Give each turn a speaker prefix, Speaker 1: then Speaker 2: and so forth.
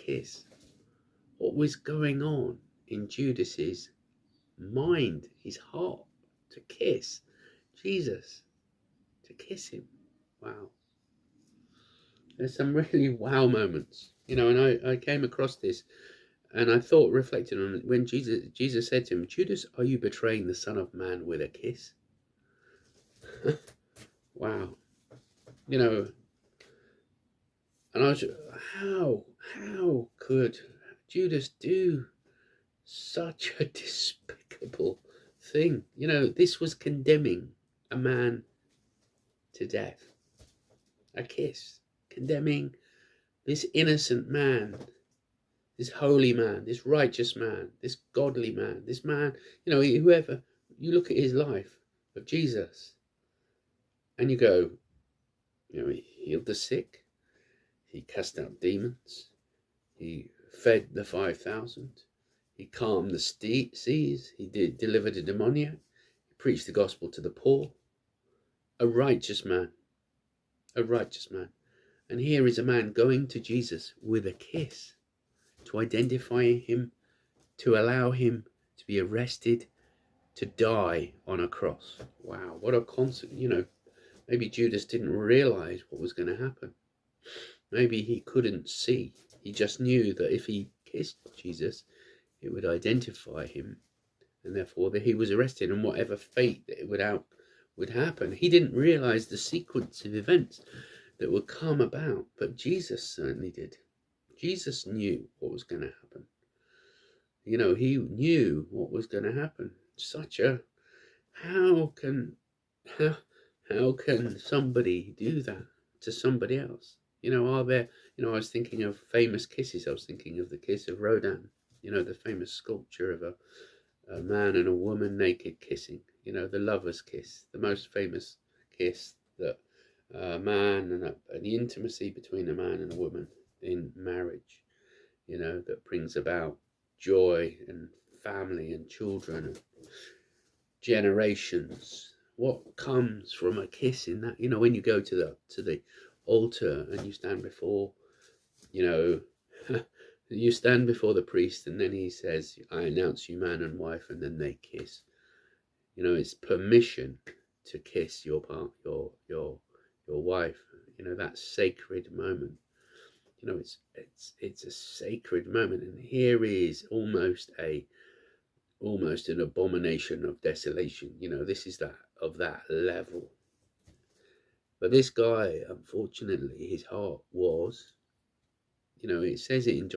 Speaker 1: kiss. What was going on in Judas's mind, his heart, to kiss Jesus, to kiss him? Wow. There's some really wow moments, and I came across this, and I thought, reflecting on it, when Jesus said to him, Judas, are you betraying the Son of Man with a kiss? Wow. And I was, how could Judas do such a despicable thing? This was condemning a man to death. A kiss. Condemning this innocent man, this holy man, this righteous man, this godly man, this man, whoever, you look at his life of Jesus and you go, he healed the sick, he cast out demons, he fed the 5,000, he calmed the seas, he delivered a demoniac, he preached the gospel to the poor. A righteous man. And here is a man going to Jesus with a kiss to identify him, to allow him to be arrested, to die on a cross. Wow, what a concept. Maybe Judas didn't realize what was going to happen. Maybe he couldn't see. He just knew that if he kissed Jesus, it would identify him, and therefore that he was arrested, and whatever fate that it would happen. He didn't realize the sequence of events that would come about, but Jesus certainly did. Jesus knew what was going to happen. He knew what was going to happen. How can somebody do that to somebody else? Are there, I was thinking of famous kisses. I was thinking of the kiss of Rodin, the famous sculpture of a man and a woman naked kissing, the lover's kiss, the most famous kiss that man and the intimacy between a man and a woman in marriage, that brings about joy and family and children and generations. What comes from a kiss in that? When you go to the altar and you stand before, you stand before the priest, and then he says, I announce you man and wife, and then they kiss. It's permission to kiss your wife. That sacred moment. It's a sacred moment, and here is almost an abomination of desolation. This is that level. But this guy, unfortunately, his heart was, it says it in